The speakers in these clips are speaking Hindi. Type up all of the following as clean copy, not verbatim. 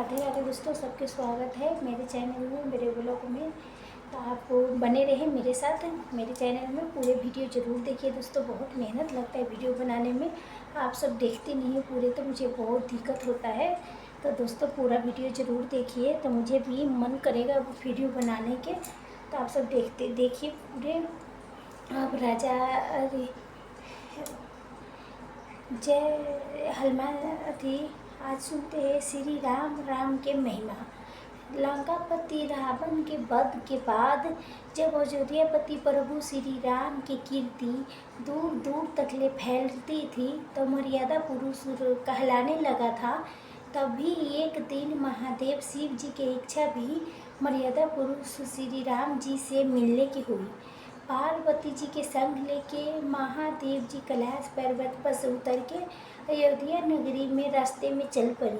राधे राधे दोस्तों, सबके स्वागत है मेरे चैनल में, मेरे ब्लॉग में। तो आप बने रहे मेरे साथ। मेरे चैनल में पूरे वीडियो ज़रूर देखिए दोस्तों। बहुत मेहनत लगता है वीडियो बनाने में। आप सब देखते नहीं हैं पूरे, तो मुझे बहुत दिक्कत होता है। तो दोस्तों पूरा वीडियो ज़रूर देखिए, तो मुझे भी मन करेगा वो वीडियो बनाने के। तो आप सब देखिए पूरे। अब राजा अरे जय हनुमान थी। आज सुनते हैं श्री राम राम के महिमा। लंकापति रावण के वध के बाद जब अयोध्यापति प्रभु श्री राम की कीर्ति दूर दूर तक ले फैलती थी, तो मर्यादा पुरुष कहलाने लगा था। तभी एक दिन महादेव शिव जी की इच्छा भी मर्यादा पुरुष श्री राम जी से मिलने की हुई। पार्वती जी के संग लेके महादेव जी कैलाश पर्वत पर से उतर के अयोध्या नगरी में रास्ते में चल पड़ी।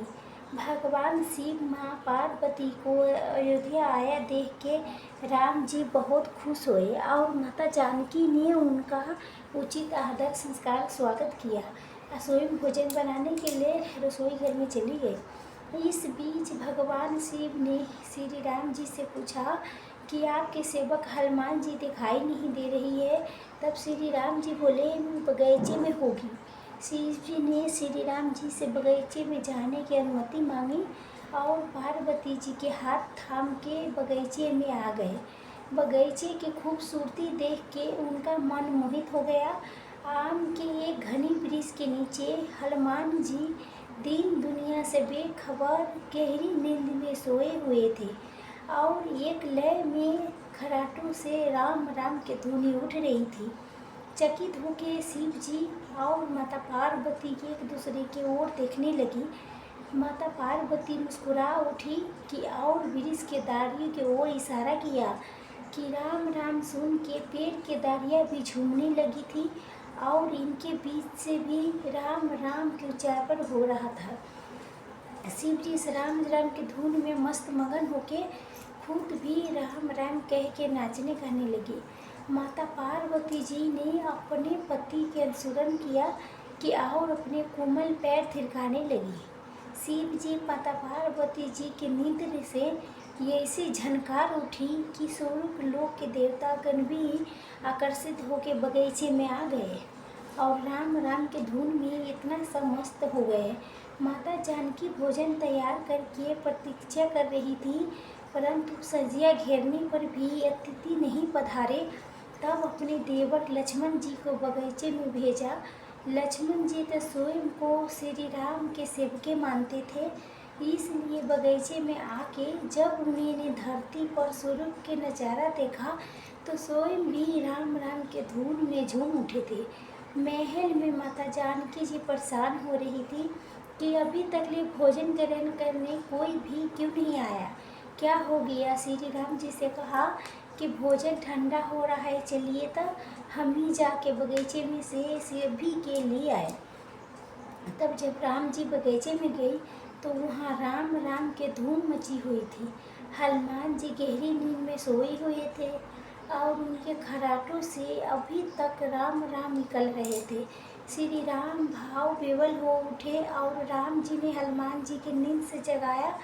भगवान शिव माँ पार्वती को अयोध्या आया देख के राम जी बहुत खुश हुए और माता जानकी ने उनका उचित आदर संस्कार स्वागत किया। स्वयं भोजन बनाने के लिए रसोई घर में चली गई। इस बीच भगवान शिव ने श्री राम जी से पूछा कि आपके सेवक हनुमान जी दिखाई नहीं दे रही है। तब श्री राम जी बोले, बगीचे में होगी। शिव जी ने श्री राम जी से बगीचे में जाने की अनुमति मांगी और पार्वती जी के हाथ थाम के बगीचे में आ गए। बगीचे की खूबसूरती देख के उनका मन मोहित हो गया। आम के एक घने वृक्ष के नीचे हनुमान जी दीन दुनिया से बेखबर गहरी नींद में सोए हुए थे और एक लय में खराटों से राम राम की धुनी उठ रही थी। चकित होकर शिव जी और माता पार्वती एक दूसरे की ओर देखने लगी। माता पार्वती मुस्कुरा उठी कि और वृक्ष के डालियों की ओर इशारा किया कि राम राम सुन के पेड़ के डालियाँ भी झूमने लगी थी और इनके बीच से भी राम राम के उच्चारण हो रहा था। शिव जी इस राम राम की धुन में मस्त मगन होके खुद भी राम राम कह के नाचने गाने लगी। माता पार्वती जी ने अपने पति के अनुसरण किया कि और अपने कोमल पैर थिरकाने लगी। शिव जी माता पार्वती जी की नींद से ऐसी झनकार उठी कि स्वर्ग लोक के देवतागण भी आकर्षित होकर बगीचे में आ गए और राम राम के धुन में इतना सा मस्त हो गए। माता जानकी भोजन तैयार करके प्रतीक्षा कर रही थी, परंतु सजिया घेरने पर भी अतिथि नहीं पधारे। तब अपने देवर लक्ष्मण जी को बगीचे में भेजा। लक्ष्मण जी तो स्वयं को श्री राम के सेवके मानते थे, इसलिए बगीचे में आके जब उन्होंने धरती पर स्वर्ग के नज़ारा देखा तो स्वयं भी राम राम के धुन में झूम उठे थे। महल में माता जानकी जी परेशान हो रही थी कि अभी तक ले भोजन ग्रहण करने कोई भी क्यों नहीं आया, क्या हो गया। श्री राम जी से कहा कि भोजन ठंडा हो रहा है, चलिए तब हम ही जाके बगीचे में से सभी के लिए आए। तब जब राम जी बगीचे में गई तो वहाँ राम राम के धूम मची हुई थी। हनुमान जी गहरी नींद में सोए हुए थे और उनके खराटों से अभी तक राम राम निकल रहे थे। श्री राम भाव विवल हो उठे और राम जी ने हनुमान जी की नींद से जगाया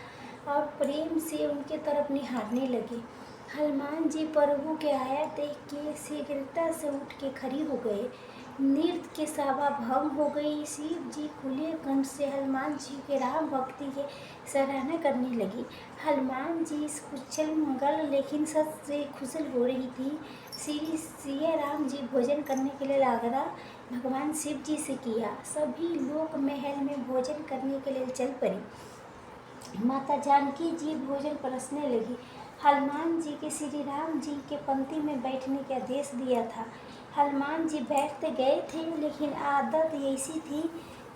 और प्रेम से उनके तरफ निहारने लगे। हनुमान जी प्रभु के आया देख के शीघ्रता से उठ के खड़ी हो गए। नृत्य के सभा भंग हो गई। शिव जी खुले कंठ से हनुमान जी के राम भक्ति के सराहना करने लगी। हनुमान जी इस कुशल मंगल लेकिन सच से खुशल हो रही थी। श्री सिया राम जी भोजन करने के लिए आग्रह भगवान शिव जी से किया। सभी लोग महल में भोजन करने के लिए चल पड़ी। माता जानकी जी भोजन परसने लगी। हनुमान जी के श्री राम जी के पंक्ति में बैठने का आदेश दिया था। हनुमान जी बैठते गए थे, लेकिन आदत ऐसी थी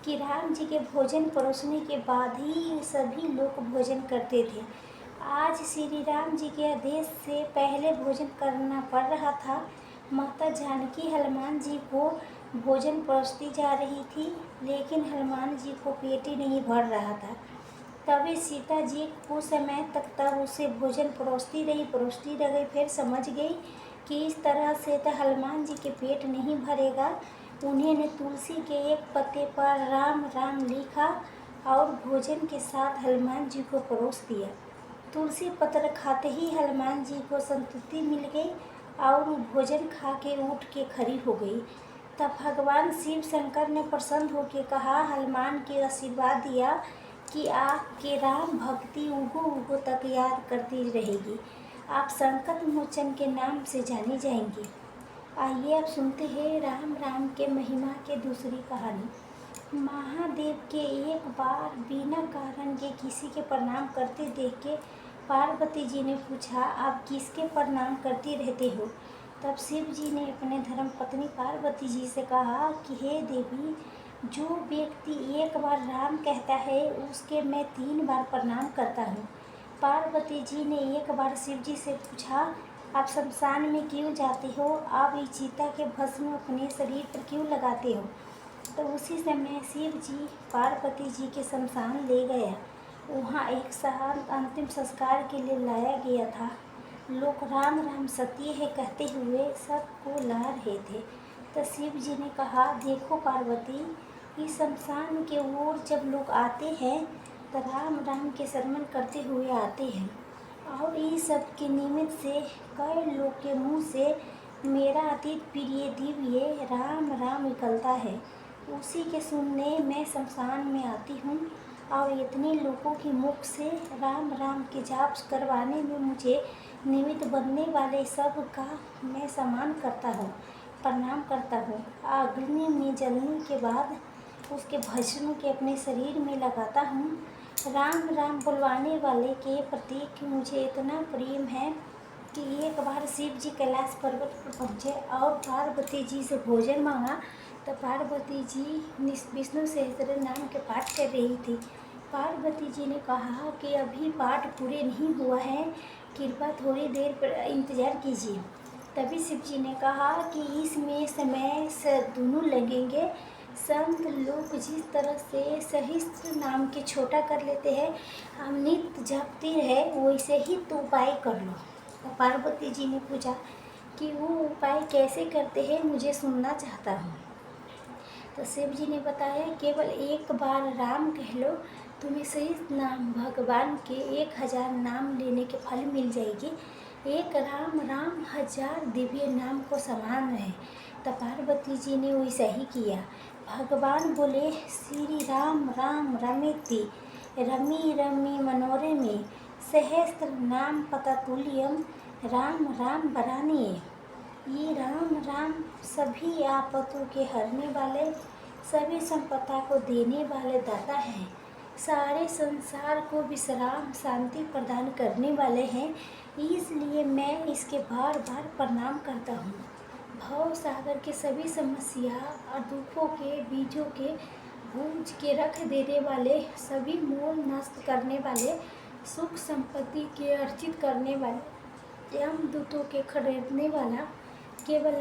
कि राम जी के भोजन परोसने के बाद ही सभी लोग भोजन करते थे। आज श्री राम जी के आदेश से पहले भोजन करना पड़ रहा था। माता जानकी हनुमान जी को भोजन परोसती जा रही थी, लेकिन हनुमान जी को पेट ही नहीं भर रहा था। तभी सीता जी कुछ समय तक तब उसे भोजन परोसती रही। फिर समझ गई कि इस तरह से तो हनुमान जी के पेट नहीं भरेगा। उन्होंने तुलसी के एक पत्ते पर राम राम लिखा और भोजन के साथ हनुमान जी को परोस दिया। तुलसी पत्र खाते ही हनुमान जी को संतुष्टि मिल गई और वो भोजन खा के उठ के खड़ी हो गई। तब भगवान शिव शंकर ने प्रसन्न होकर कहा, हनुमान के आशीर्वाद दिया कि आपके राम भक्ति उगो उगो तक याद करती रहेगी। आप संकट मोचन के नाम से जानी जाएंगी। आइए अब सुनते हैं राम राम के महिमा के दूसरी कहानी। महादेव के एक बार बिना कारण के किसी के प्रणाम करते देख के पार्वती जी ने पूछा, आप किसके प्रणाम करती रहते हो? तब शिव जी ने अपने धर्म पत्नी पार्वती जी से कहा कि हे देवी, जो व्यक्ति एक बार राम कहता है उसके मैं 3 बार प्रणाम करता हूँ। पार्वती जी ने एक बार शिव जी से पूछा, आप शमशान में क्यों जाते हो? आप इस चिता के भस्म अपने शरीर पर क्यों लगाते हो? तो उसी समय शिव जी पार्वती जी के शमशान ले गया। वहाँ एक शांत अंतिम संस्कार के लिए लाया गया था। लोग राम राम सत्य है कहते हुए सबको ला रहे थे। तो शिव जी ने कहा, देखो पार्वती, इस शमशान के ओर जब लोग आते हैं तो राम राम के शरण करते हुए आते हैं और इस सब के निमित्त से कई लोग के मुँह से मेरा अतीत प्रिय दिव्य राम राम निकलता है। उसी के सुनने मैं शमशान में आती हूँ और इतने लोगों के मुख से राम राम के जाप करवाने में मुझे निमित्त बनने वाले सब का मैं सम्मान करता हूँ, प्रणाम करता हूँ। अग्नि में जलने के बाद उसके भस्म के अपने शरीर में लगाता हूँ। राम राम बुलवाने वाले के प्रति मुझे इतना प्रेम है कि एक बार शिव जी कैलाश पर्वत पर पहुँचे और पार्वती जी से भोजन मांगा। तो पार्वती जी विष्णु सहस्त्र नाम के पाठ कर रही थी। पार्वती जी ने कहा कि अभी पाठ पूरे नहीं हुआ है, कृपया थोड़ी देर पर इंतज़ार कीजिए। तभी शिव जी ने कहा कि इसमें समय से दोनों लगेंगे। संत लोग जिस तरह से सहस्त्र नाम के छोटा कर लेते हैं, हम नित्य जपते रहे, वैसे ही तो उपाय कर लो। तो पार्वती जी ने पूछा कि वो उपाय कैसे करते हैं, मुझे सुनना चाहता हूँ। तो शिव जी ने बताया, केवल एक बार राम कह लो, तुम्हें सही नाम भगवान के 1000 नाम लेने के फल मिल जाएगी। एक राम राम 1000 दिव्य नाम को समान है। तो पार्वती जी ने वैसा ही किया। भगवान बोले, श्री राम राम रमेति रमी रमी मनोरमे सहस्त्र नाम पततुल्यम राम राम बरानिए। ये राम राम सभी आफतों के हरने वाले, सभी संपदा को देने वाले दाता हैं, सारे संसार को विश्राम शांति प्रदान करने वाले हैं। इसलिए मैं इसके बार बार प्रणाम करता हूँ। भव सागर के सभी समस्या और दुखों के बीजों के भूंज के रख देने वाले, सभी मोल नष्ट करने वाले, सुख संपत्ति के अर्जित करने वाले, यमदूतों के खरीदने वाला, केवल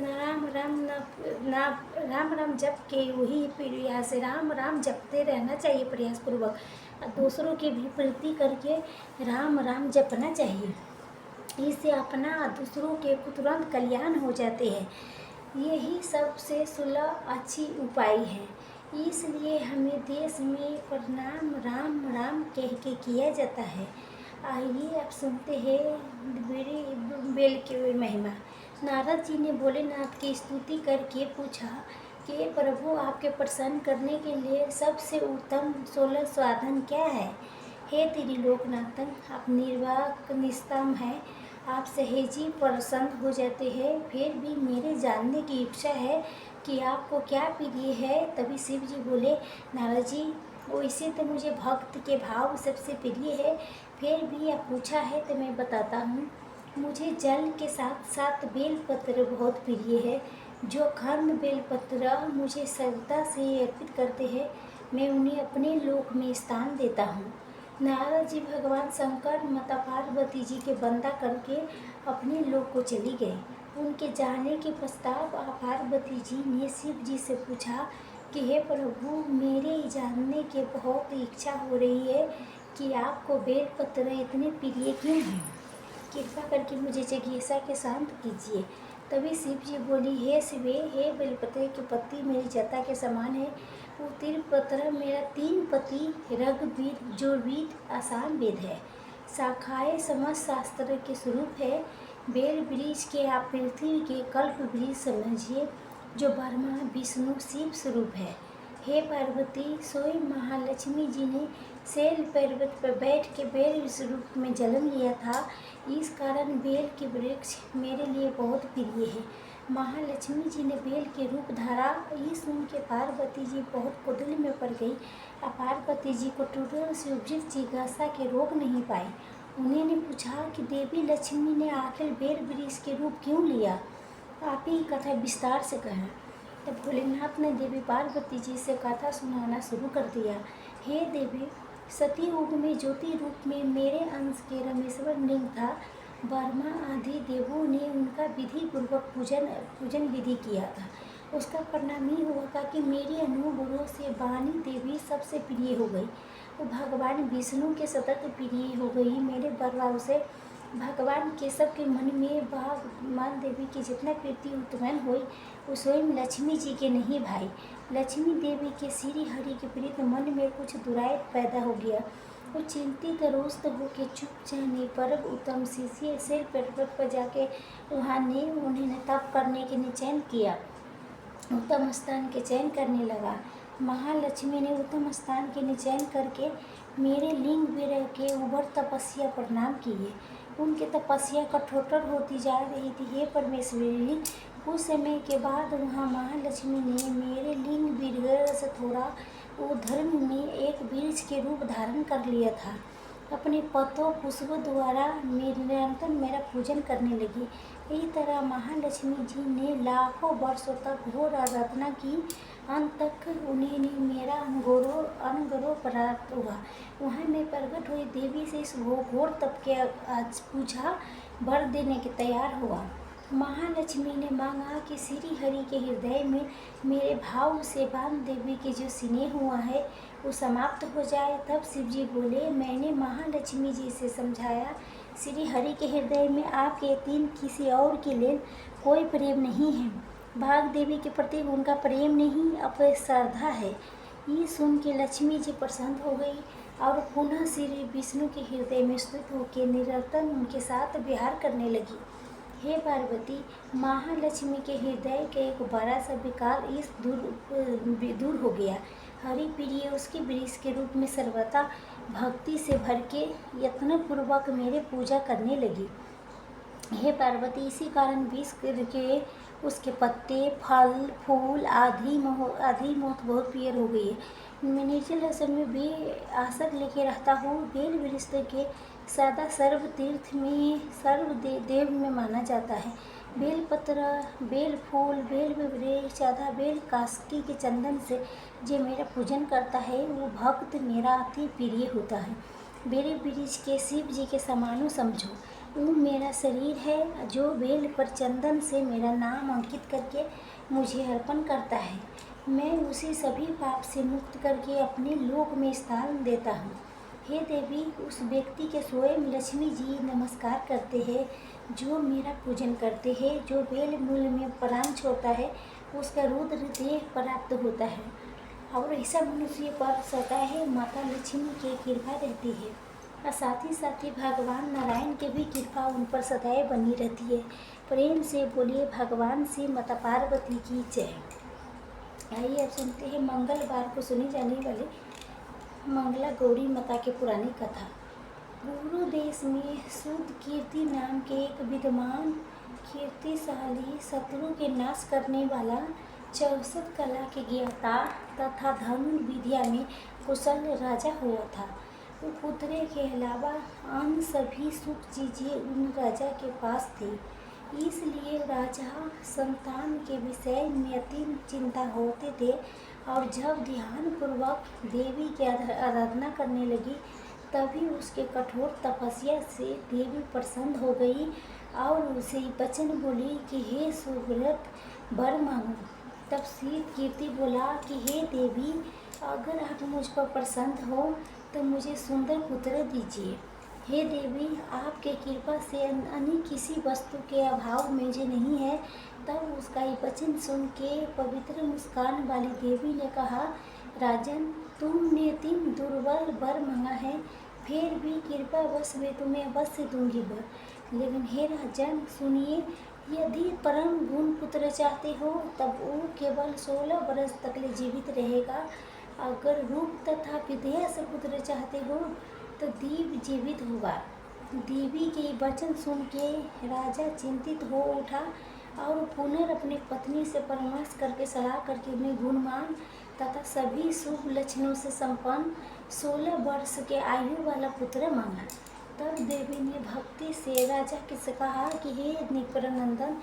राम राम जप के वही प्रयास, राम राम जपते रहना चाहिए प्रयासपूर्वक। दूसरों की भी प्रीति करके राम राम जपना चाहिए। इससे अपना और दूसरों के तुरंत कल्याण हो जाते हैं। यही सबसे सुलभ अच्छी उपाय है। इसलिए हमें देश में प्रणाम राम राम कह के किया जाता है। आइए अब सुनते हैं बेल की महिमा। नारद जी ने भोलेनाथ की स्तुति करके पूछा कि प्रभु, आपके प्रसन्न करने के लिए सबसे उत्तम 16 साधन क्या है? हे त्रिलोकनाथन, आप निर्वाक निस्तम हैं, आप सहजी प्रसन्न हो जाते हैं। फिर भी मेरे जानने की इच्छा है कि आपको क्या प्रिय है। तभी शिव जी बोले, नारद जी, वैसे तो मुझे भक्त के भाव सबसे प्रिय है, फिर भी आप पूछा है तो मैं बताता हूँ। मुझे जल के साथ साथ बेलपत्र बहुत प्रिय है। जो खंड बेलपत्र मुझे श्रद्धा से अर्पित करते हैं, मैं उन्हें अपने लोक में स्थान देता हूँ। नारद जी भगवान शंकर माता पार्वती जी के बंदा करके अपने लोक को चली गए। उनके जाने के पश्चात पार्वती जी ने शिव जी से पूछा कि हे प्रभु, मेरे जानने की बहुत इच्छा हो रही है कि आपको बेलपत्र इतने प्रिय क्यों हैं? कृपा करके मुझे जिज्ञासा के शांत कीजिए। तभी शिव जी बोली, हे शिवे, हे बेलपत्र की पत्ती मेरी जटा के समान है। उत्तरपत्र मेरा 3 पति ऋग्वेद जो वेद आसाम वेद है। शाखाएँ समस्त शास्त्र के स्वरूप है। बेल वृक्ष के आप पृथ्वी के कल्प वृक्ष समझिए जो ब्रह्मा विष्णु शिव स्वरूप है। हे पार्वती, स्वयं महालक्ष्मी जी ने शैल पर्वत पर बैठ के बेल स्वरूप में जन्म लिया था। इस कारण बेल के वृक्ष मेरे लिए बहुत प्रिय है। महालक्ष्मी जी ने बेल के रूप धारा। ये सुन के पार्वती जी बहुत कुतूहल में पड़ गई। पार्वती जी को टूटल से उपजित जिज्ञासा के रोक नहीं पाई। उन्होंने पूछा कि देवी लक्ष्मी ने आखिर बेल वृक्ष के रूप क्यों लिया? आप ही कथा विस्तार से कहें। तब भोलेनाथ ने देवी पार्वती जी से कथा सुनाना शुरू कर दिया। हे देवी, सतयुग में ज्योति रूप में मेरे अंश के रमेश्वर लिंग था। ब्रह्मा आदि देवों ने उनका विधि पूर्वक पूजन विधि किया था। उसका परिणाम ये हुआ था कि मेरी अनुगुणों से वाणी देवी सबसे प्रिय हो गई। वो भगवान विष्णु के सतत प्रिय हो गई। मेरे प्रभाव से भगवान केशव के मन में भगवान देवी की जितना प्रीति उत्पन्न हुई वो स्वयं लक्ष्मी जी के नहीं भाई। लक्ष्मी देवी के श्री हरि के प्रीति मन में कुछ दुरायत पैदा हो गया। वो चिंतित रुष्ट होकर चुप जाने पर उत्तम शिष्य से पर्वत पर जाके उन्होंने तप करने के निश्चय किया। उत्तम स्थान के चयन करने लगा। महालक्ष्मी ने उत्तम स्थान के निश्चय करके मेरे लिंग विरह के उबर तपस्या प्रणाम किए। उनकी तपस्या कठोर होती जा रही थी। हे परमेश्वरी, कुछ समय के बाद वहाँ महालक्ष्मी ने मेरे लिंग विरह से थोड़ा धर्म में एक वृक्ष के रूप धारण कर लिया था। अपने पत्तों पुष्पों द्वारा निरंतर मेरा पूजन करने लगी। इसी तरह महालक्ष्मी जी ने लाखों वर्षों तक घोर आराधना की। अंत तक उन्हें मेरा अनुग्रह प्राप्त हुआ। वहाँ मैं प्रकट हुई देवी से इस घोर तप के आज पूछा, वर देने के तैयार हुआ। महालक्ष्मी ने मांगा कि श्री हरि के हृदय में मेरे भाव से वान देवी के जो स्नेह हुआ है वो समाप्त हो जाए। तब शिव जी बोले, मैंने महालक्ष्मी जी से समझाया, श्री हरि के हृदय में आपके तीन किसी और के लिए कोई प्रेम नहीं है। भाग देवी के प्रति उनका प्रेम नहीं, अब श्रद्धा है। ये सुन के लक्ष्मी जी प्रसन्न हो गई और पुनः श्री विष्णु के हृदय में स्थित होकर निरंतर उनके साथ विहार करने लगी। हे पार्वती, महालक्ष्मी के हृदय का एक बड़ा सा विकार इस दूर हो गया। हरि प्रिय उसके वृक्ष के रूप में सर्वथा भक्ति से भर के यत्नपूर्वक मेरे पूजा करने लगी। हे पार्वती, इसी कारण विष के उसके पत्ते फल फूल आदि मोत बहुत प्रिय हो गई है। मैं निर्जल रसन में आसर लेके रहता हूँ। बेल वृक्ष के सदा सर्व तीर्थ में सर्व देव में माना जाता है। बेल पत्र, बेल फूल, बेल वृक्ष आधा बेल कास्की के चंदन से जो मेरा पूजन करता है वो भक्त मेरा अति प्रिय होता है। बेल वृक्ष के शिव जी के समानो समझो। वो मेरा शरीर है जो बेल पर चंदन से मेरा नाम अंकित करके मुझे अर्पण करता है। मैं उसे सभी पाप से मुक्त करके अपने लोक में स्थान देता हूँ। हे देवी, उस व्यक्ति के स्वयं लक्ष्मी जी नमस्कार करते हैं जो मेरा पूजन करते हैं। जो बेल मूल में प्राण छोड़ता है उसका रुद्र देह प्राप्त होता है और ऐसा मनुष्य पर सदा है माता लक्ष्मी की कृपा रहती है और साथ ही भगवान नारायण की भी कृपा उन पर सदैव बनी रहती है। प्रेम से बोलिए भगवान से माता पार्वती की जय। आइए अब सुनते हैं मंगलवार को सुनी जाने वाली मंगला गौरी माता की पुरानी कथा। गुरु देश में शुद्ध कीर्ति नाम के एक विद्वान कीर्तिशाली शत्रु के नाश करने वाला 64 कला के ज्ञाता तथा धनुर्विद्या में कुशल राजा हुआ था। वो पुत्र के अलावा अन्य सभी सुख चीजें उन राजा के पास थी। इसलिए राजा संतान के विषय में अत्यंत चिंता होते थे और जब ध्यानपूर्वक देवी की आराधना करने लगी तभी उसके कठोर तपस्या से देवी प्रसन्न हो गई और उसे वचन बोली कि हे सुव्रत, वर मांगो। तब श्री कीर्ति बोला कि हे देवी, अगर आप मुझ पर प्रसन्न हो तो मुझे सुंदर पुत्र दीजिए। हे देवी, आपके कृपा से अन्य किसी वस्तु के अभाव मुझे नहीं है। तब उसका ये वचन सुन के पवित्र मुस्कान वाली देवी ने कहा, राजन, तुमने 3 दुर्बल वर मांगा है, फिर भी कृपावश मैं तुम्हें अवश्य दूंगी वर। लेकिन हे राजन सुनिए, यदि परम गुण पुत्र चाहते हो तब वो केवल 16 वर्ष तक ले जीवित रहेगा। अगर रूप तथा विद्या से पुत्र चाहते हो तो दीव जीवित होगा। देवी के वचन सुन के राजा चिंतित हो उठा और पुनः अपने पत्नी से परामर्श करके सलाह करके उन्हें गुणवान तथा सभी शुभ लक्षणों से संपन्न 16 वर्ष के आयु वाला पुत्र मांगा। तब देवी ने भक्ति से राजा से कहा कि हे निपरनंदन,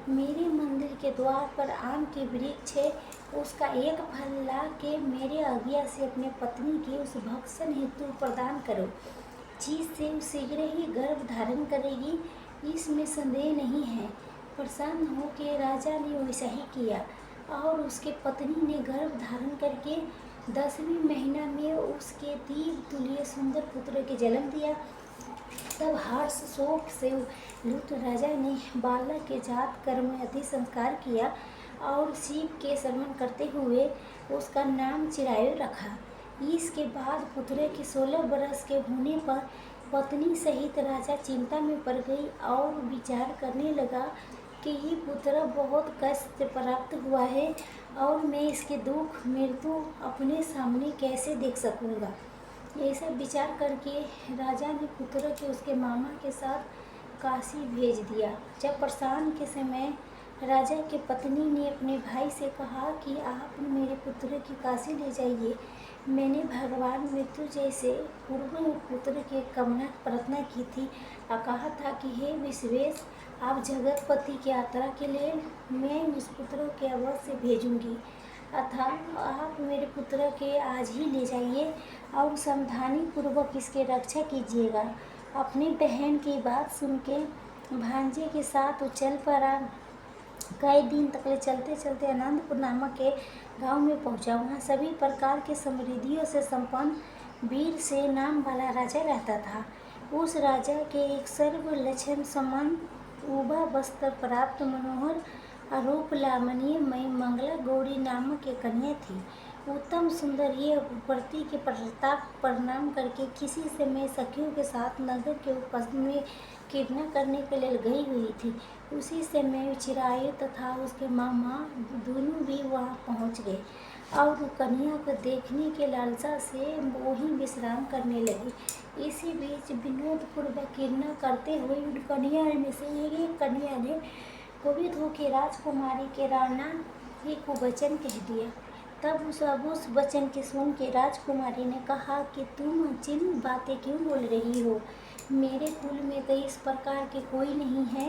मेरे मंदिर के द्वार पर आम के वृक्ष है, उसका एक फल ला के मेरे आज्ञा से अपने पत्नी की उस भक्षण हेतु प्रदान करो, जिससे शीघ्र ही गर्भ धारण करेगी, इसमें संदेह नहीं है। प्रसन्न होकर राजा ने वैसा ही किया और उसके पत्नी ने गर्भ धारण करके 10वें महीना में उसके दीव तुल्य सुंदर पुत्र के जन्म दिया। तब हर्ष शोक से लुप्त राजा ने बालक के जात कर्म आदि संस्कार किया और शिव के शरण करते हुए उसका नाम चिरायु रखा। इसके बाद पुत्र के 16 वर्ष के होने पर पत्नी सहित राजा चिंता में पड़ गई और विचार करने लगा कि ये पुत्र बहुत कष्ट प्राप्त हुआ है और मैं इसके दुख मृत्यु अपने सामने कैसे देख सकूंगा। ऐसा विचार करके राजा ने पुत्र के उसके मामा के साथ काशी भेज दिया। जब प्रस्थान के समय राजा की पत्नी ने अपने भाई से कहा कि आप मेरे पुत्र की काशी ले जाइए, मैंने भगवान मृत्यु जैसे पूर्व पुत्र की कामना प्रार्थना की थी और कहा था कि हे विश्वेश, आप जगतपति की यात्रा के लिए मैं उस पुत्र के अवश्य भेजूंगी, अतः आप मेरे पुत्र के आज ही ले जाइए और सावधानी पूर्वक इसकी रक्षा कीजिएगा। अपनी बहन की बात सुन के भांजे के साथ वो चल पड़ा। कई दिन तक ले चलते चलते आनंदपुर नामक के गांव में पहुंचा। वहाँ सभी प्रकार के समृद्धियों से संपन्न वीर से नाम वाला राजा रहता था। उस राजा के एक सर्व लक्षण समान उभा वस्त्र प्राप्त मनोहर रूप लावण्य मई मंगला गौरी नामक एक कन्या थी। उत्तम सुंदर ये प्रति के प्रताप प्रणाम करके किसी समय सखियों के साथ नगर के उपस में कीर्तन करने के लिए गई हुई थी। उसी समय चिरायु तथा उसके मामा दोनों भी वहां पहुंच गए और कन्या को देखने के लालसा से वहीं विश्राम करने लगे। इसी बीच विनोद पूर्वक कीर्तन करते हुए उन कन्या में से एक कन्या ने कुपित होकर राजकुमारी के राणा को वचन कह दिया। तब उस वचन के सुन के राजकुमारी ने कहा कि तुम जिन बातें क्यों बोल रही हो, मेरे कुल में तो इस प्रकार के कोई नहीं है।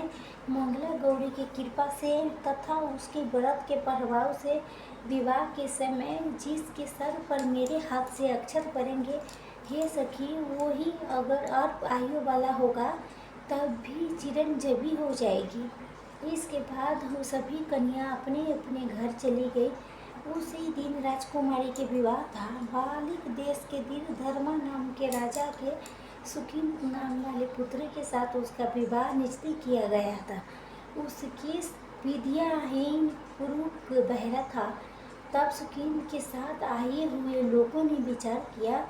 मंगला गौरी की कृपा से तथा उसके व्रत के प्रभाव से विवाह के समय जिसके सर पर मेरे हाथ से अक्षत पड़ेंगे, हे सखी, वो ही अगर अल्प आयु वाला होगा तब भी चिरंजीवी हो जाएगी। इसके बाद वो सभी कन्या अपने अपने घर चली गई। उसी दिन राजकुमारी के विवाह था। बालिक देश के धर्मा नाम के राजा के सुखी नाम वाले पुत्र के साथ उसका विवाह निश्चित किया गया था। उसकी विद्याहीन पुरुष बहरा था। तब सुकीन के साथ आए हुए लोगों ने विचार किया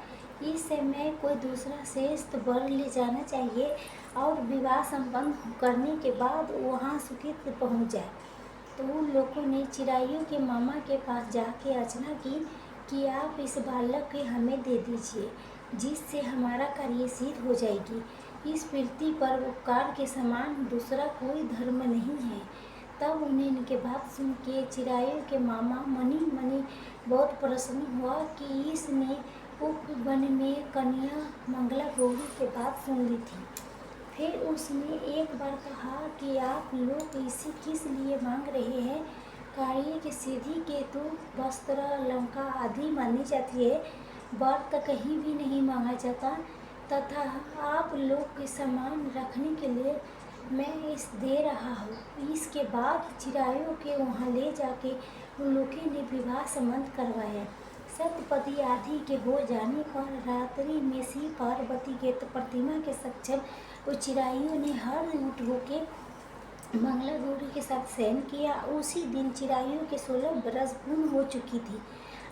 इस समय कोई दूसरा श्रेष्ठ वर ले जाना चाहिए और विवाह संपन्न करने के बाद वहाँ सुखित पहुँच जाए। तो उन लोगों ने चिरायु के मामा के पास जाके याचना की कि आप इस बालक के हमें दे दीजिए, जिससे हमारा कार्य सिद्ध हो जाएगी। इस पृथ्वी पर उपकार के समान दूसरा कोई धर्म नहीं है। तब उन्हें इनके बात सुन के चिरायु के मामा मनी बहुत प्रसन्न हुआ कि इसने उप वन में कन्या मंगला गौरी के बात सुन ली थी। फिर उसने एक बार कहा कि आप लोग इसे किस लिए मांग रहे हैं। कार्य की सिद्धि के तो वस्त्र अलंका आदि मानी जाती है, वर तो कहीं भी नहीं मांगा जाता, तथा आप लोग के सामान रखने के लिए मैं इस दे रहा हूँ। इसके बाद चिरायु के वहाँ ले जाके उन लोगों ने विवाह संबंध करवाया। सप्तपदी आदि के हो जाने पर रात्रि में शिव पार्वती के प्रतिमा के सक्षम उस चिरायु ने हर उठ होके मंगला गौरी के साथ शयन किया। उसी दिन चिरायु के 16 बरस पूर्ण हो चुकी थी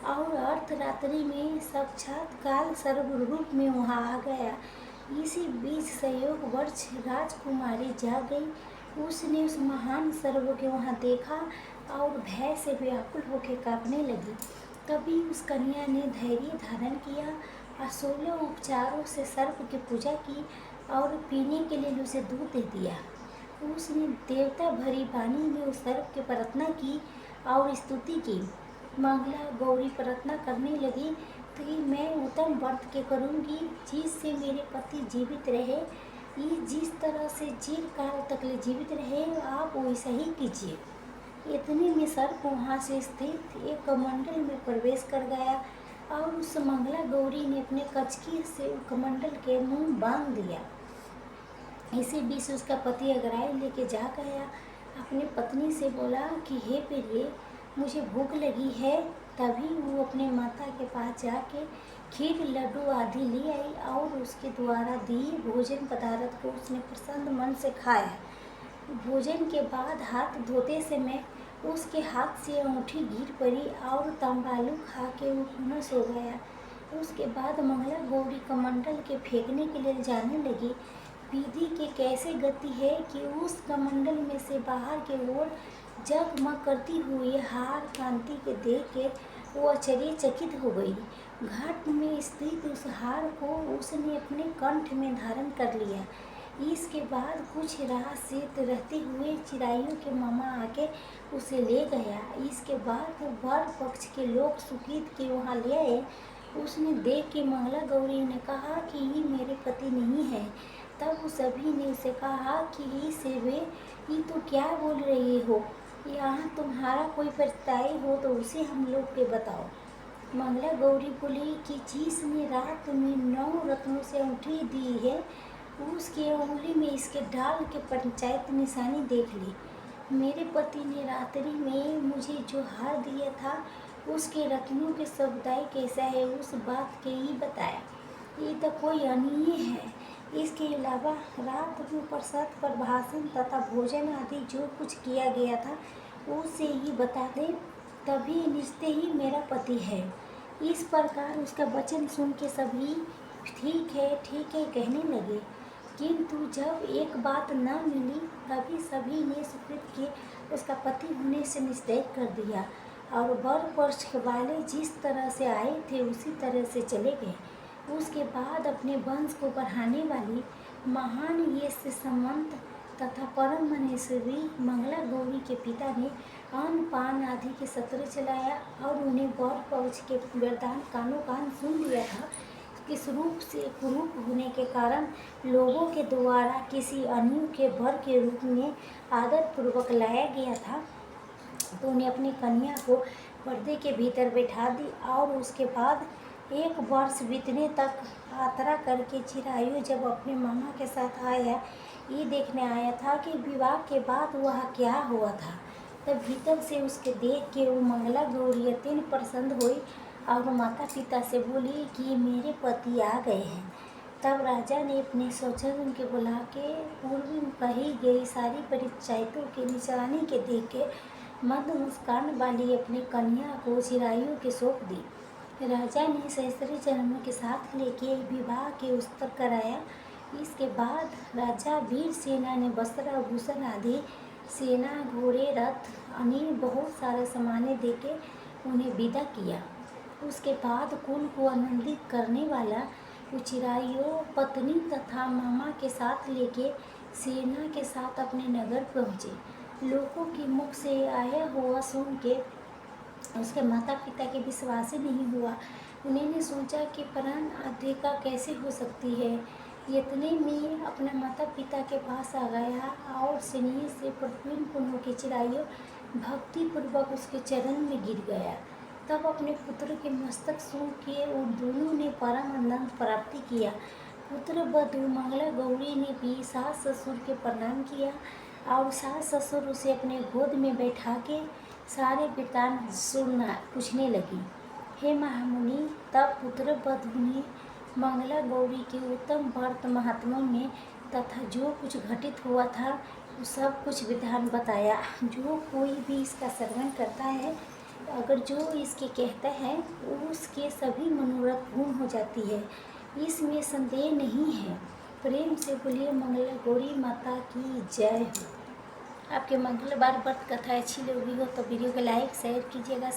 और अर्धरात्रि में साक्षात्कार सर्वरूप में वहाँ आ गया। इसी बीच संयोग वर्ष राजकुमारी जा गई। उसने उस महान सर्व के वहाँ देखा और भय से व्याकुल होकर कांपने लगी। तभी उस कन्या ने धैर्य धारण किया और 16 उपचारों से सर्प की पूजा की और पीने के लिए उसे दूध दे दिया। उसने देवता भरी वाणी में उस सर्प की प्रार्थना की और स्तुति की। मंगला गौरी प्रार्थना करने लगी कि मैं उत्तम व्रत के करूँगी जिससे मेरे पति जीवित रहे। ये जिस तरह से चिरकाल तक जीवित रहे आप वैसा ही कीजिए। इतने में सर्प वहाँ से स्थित एक कमंडल में प्रवेश कर गया और उस मंगला गौरी ने अपने कचकी से कमंडल के मुंह बांध दिया। इसी बीच उसका पति अगराई लेके जा गया। अपनी पत्नी से बोला कि हे प्रिय, मुझे भूख लगी है। तभी वो अपने माता के पास जाके खीर लड्डू आदि ले आई और उसके द्वारा दिए भोजन पदार्थ को उसने प्रसन्न मन से खाया। भोजन के बाद हाथ धोते समय उसके हाथ से अंगूठी गिर पड़ी और तंबालू खा के वो पुनः सो गया। उसके बाद मंगला गौरी कमंडल के फेंकने के लिए जाने लगी। विधि की कैसे गति है कि उस कमंडल में से बाहर के ओर जगमग करती हुई हार कांति के देख के वो आश्चर्यचकित हो गई। घाट में स्थित उस हार को उसने अपने कंठ में धारण कर लिया। इसके बाद कुछ राह से रहते हुए चिराइयों के मामा आके उसे ले गया। इसके बाद वो वर पक्ष के लोग सुकीत के वहाँ ले आए। उसने देख के मंगला गौरी ने कहा कि ये मेरे पति नहीं है। तब वो सभी ने उसे कहा कि ये तो क्या बोल रही हो, यहाँ तुम्हारा कोई परिचय हो तो उसे हम लोग के बताओ। मंगला गौरी बोली कि जिसने रात में 9 रत्नों से अंगूठी दी है उसके उंगली में इसके डाल के पंचायत निशानी देख ली। मेरे पति ने रात्रि में मुझे जो हार दिया था उसके रत्नों के समुदाय कैसा है उस बात के ही बताया। ये तो कोई अनिय है। इसके अलावा रात में प्रसाद पर भाषण तथा भोजन आदि जो कुछ किया गया था उसे ही बता दे, तभी निश्चय ही मेरा पति है। इस प्रकार उसका वचन सुन के सभी ठीक है कहने लगे। किंतु जब एक बात न मिली तभी सभी ने सुकृत के उसका पति होने से निश्चय कर दिया और वर पक्ष वाले जिस तरह से आए थे उसी तरह से चले गए। उसके बाद अपने वंश को बढ़ाने वाली महान यश समंत तथा परम मनेश्वरी मंगला गौरी के पिता ने अन्न पान आदि के सत्र चलाया और उन्हें वर पक्ष के वरदान कानों कान सुन लिया था। किस रूप से कुरूप होने के कारण लोगों के द्वारा किसी अन्य के वर के रूप में आदर पूर्वक लाया गया था, तो उन्हें अपनी कन्या को पर्दे के भीतर बैठा दी और उसके बाद 1 वर्ष बीतने तक यात्रा करके चिरायु जब अपने मामा के साथ आया, ये देखने आया था कि विवाह के बाद वह क्या हुआ था। तब भीतर से उसके देख के वो मंगला गौरी अत्यंत प्रसन्न हुई और माता पिता से बोली कि मेरे पति आ गए हैं। तब राजा ने अपने सौजन के बुला के पूर्व में कही गई सारी परिचायतों के निशानी के देख के मंद मुस्कान वाली अपनी कन्या को चिरायु के सौंप दी। राजा ने सहस्त्र जन्मों के साथ लेके विवाह के उत्सव कराया। इसके बाद राजा वीर सेना ने वस्त्र आभूषण आदि सेना घोड़े रथ अन्य बहुत सारा सामानें देके उन्हें विदा किया। उसके बाद कुल को आनंदित करने वाला चिरायु पत्नी तथा मामा के साथ लेके सेना के साथ अपने नगर पहुँचे। लोगों के मुख से आया हुआ सुन के उसके माता पिता के विश्वास ही नहीं हुआ। उन्होंने सोचा कि प्राण अधिका कैसे हो सकती है। इतने में अपने माता पिता के पास आ गया और स्नेह से प्रफुल्लित पुनः के चिरायु भक्ति पूर्वक उसके चरण में गिर गया। तब अपने पुत्र के मस्तक छू के उन दोनों ने परम आनंद प्राप्ति किया। पुत्र वधू मंगला गौरी ने भी सास ससुर के प्रणाम किया और सास ससुर उसे अपने गोद में बैठा के सारे वृतांत सुनना पूछने लगी। हे महामुनि, तब पुत्र वधू ने मंगला गौरी के उत्तम व्रत महात्मा में तथा जो कुछ घटित हुआ था वो सब कुछ विधान बताया। जो कोई भी इसका श्रवण करता है अगर जो इसके कहता है उसके सभी मनोरथ पूर्ण हो जाती है, इसमें संदेह नहीं है। प्रेम से बोलिए मंगला गौरी माता की जय हो। आपके मंगलवार व्रत कथा अच्छी लगी हो तो वीडियो को लाइक शेयर कीजिएगा।